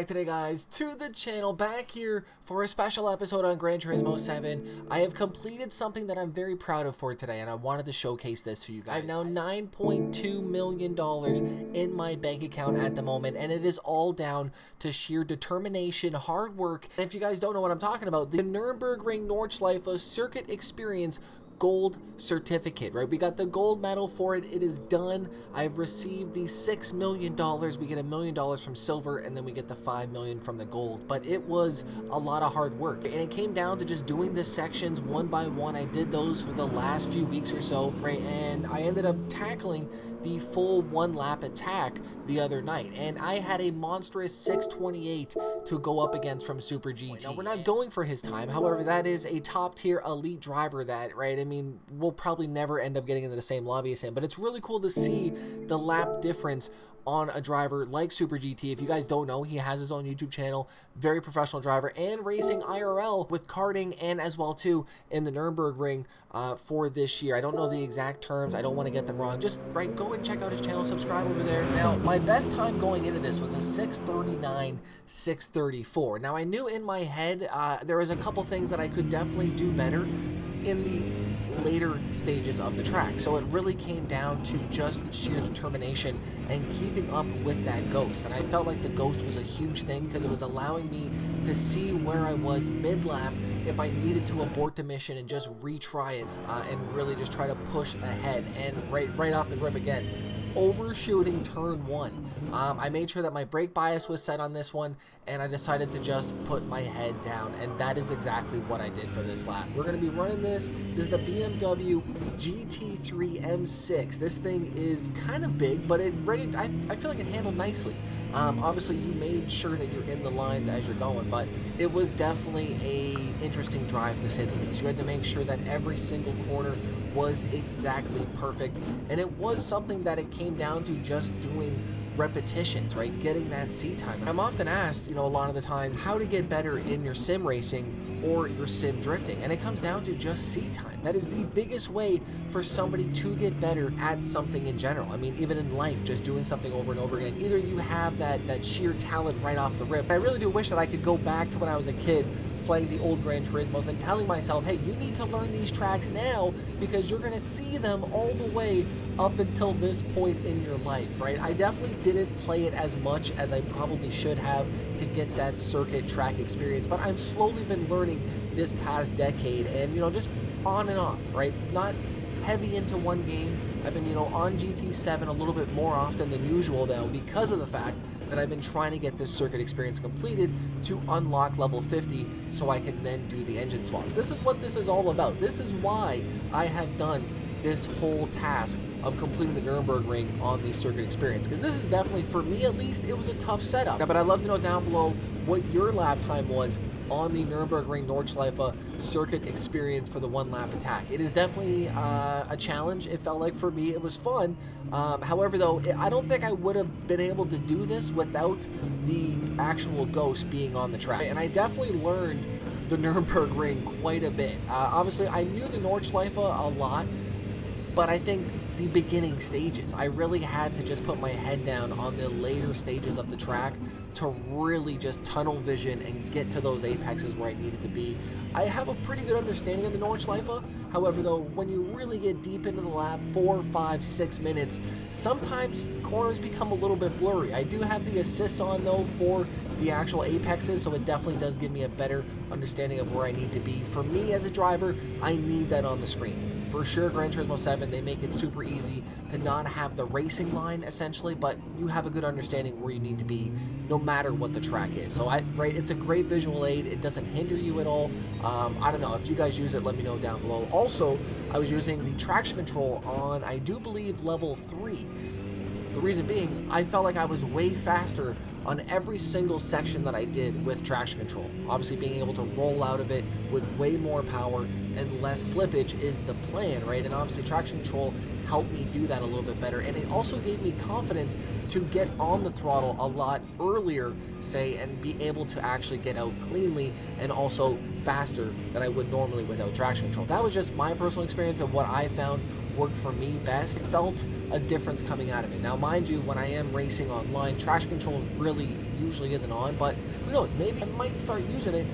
back today, guys, to the channel, back here for a special episode on Gran Turismo 7. I have completed something that I'm very proud of for today, and I wanted to showcase this for you guys. I have now $9.2 million in my bank account at the moment, and it is all down to sheer determination, hard work, and if you guys don't know what I'm talking about, the Nürburgring Nordschleife Circuit Experience Gold certificate, right? We got the gold medal for it. It is done. I've received the $6 million. We get $1 million from silver, and then we get the $5 million from the gold. But it was a lot of hard work, and it came down to just doing the sections one by one. I did those for the last few weeks or so, right? And I ended up tackling the full one lap attack the other night, and I had a monstrous 628 to go up against from Super GT. Now, we're not going for his time. However, that is a top tier elite driver that, right? I mean, we'll probably never end up getting into the same lobby as him, but it's really cool to see the lap difference on a driver like Super GT. If you guys don't know, he has his own YouTube channel, very professional driver, and racing IRL with karting and as well too in the Nürburgring for this year. I don't know the exact terms, I don't want to get them wrong. Just right, go and check out his channel, subscribe over there. Now, my best time going into this was a 6:39, 6:34. Now, I knew in my head there was a couple things that I could definitely do better in the later stages of the track. So it really came down to just sheer determination and keeping up with that ghost. And I felt like the ghost was a huge thing because it was allowing me to see where I was mid-lap if I needed to abort the mission and just retry it and really just try to push ahead. And right off the rip again, overshooting turn one. I made sure that my brake bias was set on this one, and I decided to just put my head down, and that is exactly what I did for this lap. We're going to be running this. This is the BMW GT3 M6. This thing is kind of big, but I feel like it handled nicely. Obviously, you made sure that you're in the lines as you're going, but it was definitely a interesting drive, to say the least. You had to make sure that every single corner was exactly perfect, and it was something that it came down to just doing repetitions, right? Getting that seat time. And I'm often asked, you know, a lot of the time, how to get better in your sim racing or your sim drifting, and it comes down to just seat time. That is the biggest way for somebody to get better at something in general. I mean, even in life, just doing something over and over again. Either you have that sheer talent right off the rip. I really do wish that I could go back to when I was a kid playing the old Gran Turismos and telling myself, hey, you need to learn these tracks now because you're going to see them all the way up until this point in your life, right? I definitely didn't play it as much as I probably should have to get that circuit track experience, but I've slowly been learning this past decade, and, you know, just on and off, right? Not heavy into one game. I've been, you know, on GT7 a little bit more often than usual, though, because of the fact that I've been trying to get this circuit experience completed to unlock level 50 so I can then do the engine swaps. This is what this is all about. This is why I have done this whole task of completing the Nürburgring on the circuit experience, because this is definitely, for me at least, it was a tough setup. Now, but I'd love to know down below what your lap time was on the Nürburgring Nordschleife circuit experience for the one lap attack. It is definitely a challenge. It felt like for me it was fun. However, though, I don't think I would have been able to do this without the actual ghost being on the track. And I definitely learned the Nürburgring quite a bit. Obviously, I knew the Nordschleife a lot, but I think the beginning stages, I really had to just put my head down on the later stages of the track to really just tunnel vision and get to those apexes where I needed to be. I have a pretty good understanding of the Nordschleife. However, though, when you really get deep into the lap, 4, 5, 6 minutes, sometimes corners become a little bit blurry. I do have the assists on, though, for the actual apexes, so it definitely does give me a better understanding of where I need to be. For me as a driver, I need that on the screen. For sure, Gran Turismo 7, they make it super easy to not have the racing line, essentially, but you have a good understanding where you need to be no matter what the track is. So, it's a great visual aid. It doesn't hinder you at all. I don't know. If you guys use it, let me know down below. Also, I was using the traction control on, I do believe, level 3. The reason being, I felt like I was way faster on every single section that I did with traction control. Obviously, being able to roll out of it with way more power and less slippage is the plan, right? And obviously, traction control helped me do that a little bit better. And it also gave me confidence to get on the throttle a lot earlier, say, and be able to actually get out cleanly and also faster than I would normally without traction control. That was just my personal experience of what I found worked for me best. Felt a difference coming out of it. Now, mind you, when I am racing online, traction control really really usually isn't on, but who knows, maybe I might start using it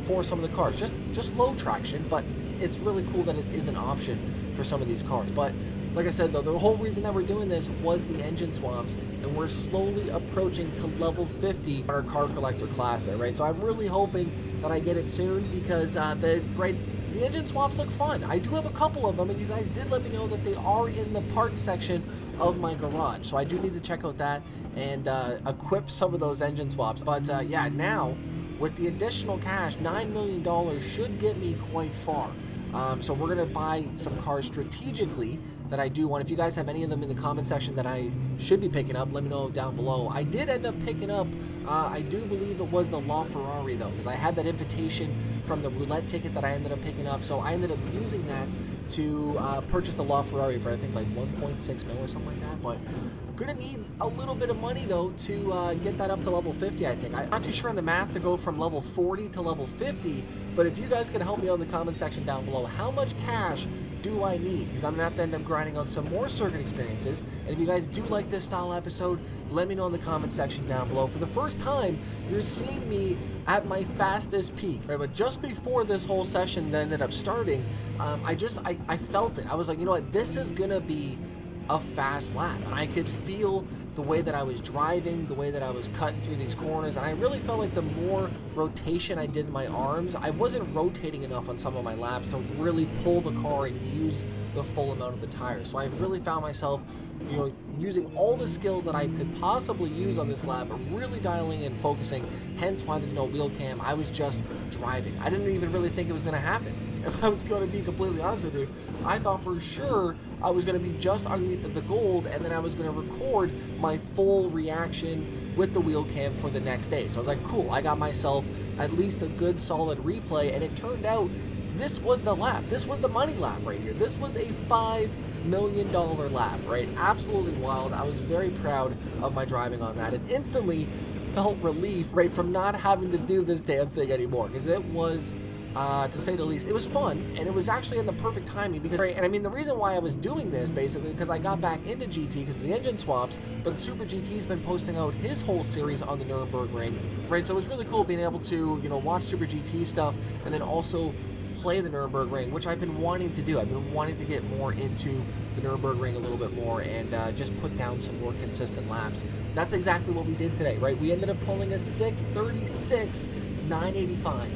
for some of the cars. Just low traction, but it's really cool that it is an option for some of these cars. But like I said, though, the whole reason that we're doing this was the engine swaps, and we're slowly approaching to level 50 on our Car Collector Classic, right? So I'm really hoping that I get it soon, because the engine swaps look fun. I do have a couple of them, and you guys did let me know that they are in the parts section of my garage. So I do need to check out that and equip some of those engine swaps. But yeah, now with the additional cash, $9 million should get me quite far. So we're going to buy some cars strategically that I do want. If you guys have any of them in the comment section that I should be picking up, let me know down below. I did end up picking up, I do believe it was the LaFerrari though, because I had that invitation from the roulette ticket that I ended up picking up. So I ended up using that to purchase the LaFerrari for I think like 1.6 mil or something like that. But gonna need a little bit of money though to get that up to level 50, I think. I'm not too sure on the math to go from level 40 to level 50, but if you guys can help me out in the comment section down below, how much cash do I need? Because I'm gonna have to end up grinding out some more circuit experiences. And if you guys do like this style episode, let me know in the comment section down below. For the first time, you're seeing me at my fastest peak, right? But just before this whole session that ended up starting, I felt it. I was like, you know what, this is gonna be a fast lap, and I could feel the way that I was driving, the way that I was cutting through these corners, and I really felt like the more rotation I did in my arms, I wasn't rotating enough on some of my laps to really pull the car and use the full amount of the tires. So I really found myself, you know, using all the skills that I could possibly use on this lap, but really dialing in, focusing, hence why there's no wheel cam. I was just driving. I didn't even really think it was going to happen. If I was going to be completely honest with you, I thought for sure I was going to be just underneath the gold, and then I was going to record my full reaction with the wheel cam for the next day. So I was like, cool, I got myself at least a good solid replay, and it turned out this was the lap. This was the money lap right here. This was a $5 million lap, right? Absolutely wild. I was very proud of my driving on that, and instantly felt relief, right, from not having to do this damn thing anymore, because it was, to say the least, it was fun, and it was actually in the perfect timing, because, right, and I mean, the reason why I was doing this, basically, because I got back into GT because of the engine swaps, but Super GT's been posting out his whole series on the Nürburgring, right, so it was really cool being able to, you know, watch Super GT stuff, and then also play the Nürburgring, which I've been wanting to do. I've been wanting to get more into the Nürburgring a little bit more, and just put down some more consistent laps. That's exactly what we did today, right? We ended up pulling a 6:36 985.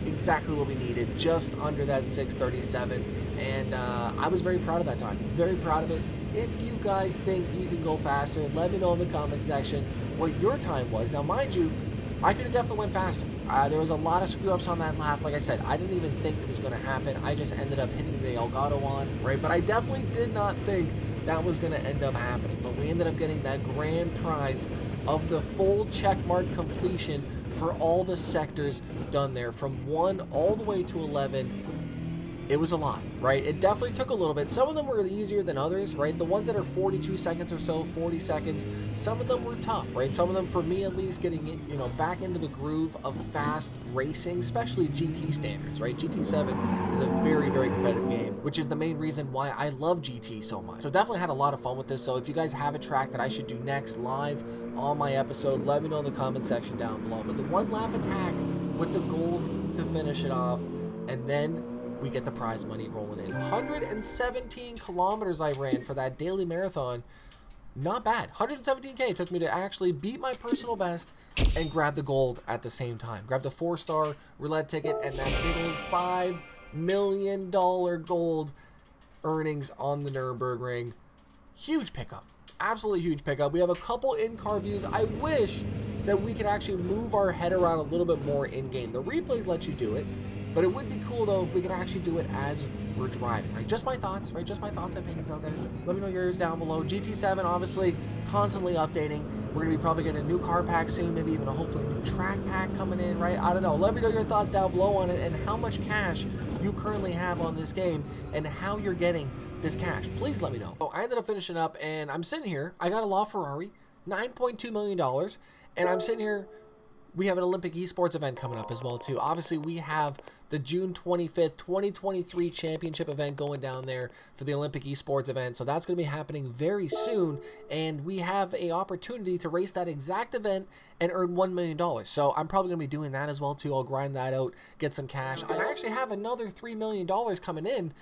Exactly what we needed, just under that 6:37, and I was very proud of that time. Very proud of it. If you guys think you can go faster, let me know in the comment section what your time was. Now, mind you, I could have definitely went faster. There was a lot of screw-ups on that lap. Like I said, I didn't even think it was going to happen. I just ended up hitting the Elgato on, right? But I definitely did not think that was going to end up happening. But we ended up getting that grand prize of the full checkmark completion for all the sectors done there, from 1 all the way to 11. It was a lot, right? It definitely took a little bit. Some of them were easier than others, right? The ones that are 42 seconds or so, 40 seconds, some of them were tough, right? Some of them, for me at least, getting it, you know, back into the groove of fast racing, especially GT standards, right? GT7 is a very, very competitive game, which is the main reason why I love GT so much. So definitely had a lot of fun with this. So if you guys have a track that I should do next live on my episode, let me know in the comment section down below. But the one lap attack with the gold to finish it off, and then we get the prize money rolling in. 117 kilometers I ran for that daily marathon. Not bad. 117K took me to actually beat my personal best and grab the gold at the same time. Grabbed a 4-star roulette ticket and that big old $5 million gold earnings on the Nürburgring. Huge pickup. Absolutely huge pickup. We have a couple in-car views. I wish that we could actually move our head around a little bit more in-game. The replays let you do it, but it would be cool, though, if we could actually do it as we're driving, right? Just my thoughts, right? Just my thoughts and opinions out there. Let me know yours down below. GT7, obviously, constantly updating. We're going to be probably getting a new car pack soon, maybe even hopefully a new track pack coming in, right? I don't know. Let me know your thoughts down below on it and how much cash you currently have on this game and how you're getting this cash. Please let me know. So I ended up finishing up, and I'm sitting here. I got a LaFerrari, $9.2 million, and I'm sitting here. We have an Olympic esports event coming up as well, too. Obviously, we have the June 25th, 2023 championship event going down there for the Olympic esports event. So that's going to be happening very soon, and we have a opportunity to race that exact event and earn $1 million. So I'm probably going to be doing that as well too. I'll grind that out, get some cash. And I actually have another $3 million coming in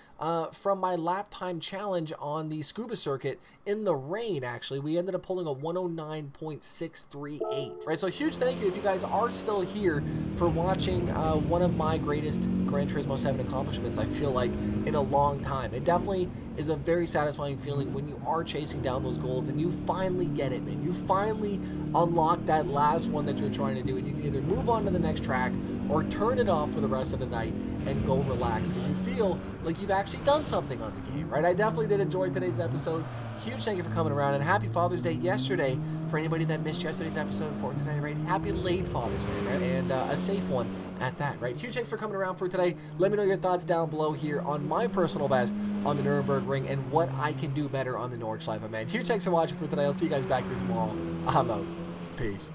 from my lap time challenge on the scuba circuit in the rain. Actually, we ended up pulling a 109.638. Right, so huge thank you if you guys are still here for watching one of my greatest Gran Turismo 7 accomplishments, I feel like, in a long time. It definitely is a very satisfying feeling when you are chasing down those goals and you finally get it, man. You finally unlock that last one that you're trying to do, and you can either move on to the next track or turn it off for the rest of the night and go relax because you feel like you've actually done something on the game, right? I definitely did enjoy today's episode. Huge thank you for coming around, and happy Father's Day yesterday for anybody that missed yesterday's episode for today, right? Happy late Father's Day, right? And a safe one at that, right? Huge thanks for coming around for today. Let me know your thoughts down below here on my personal best on the Nuremberg Ring and what I can do better on the Nordschleife, man. Huge thanks for watching for today. I'll see you guys back here tomorrow. I'm out. Peace.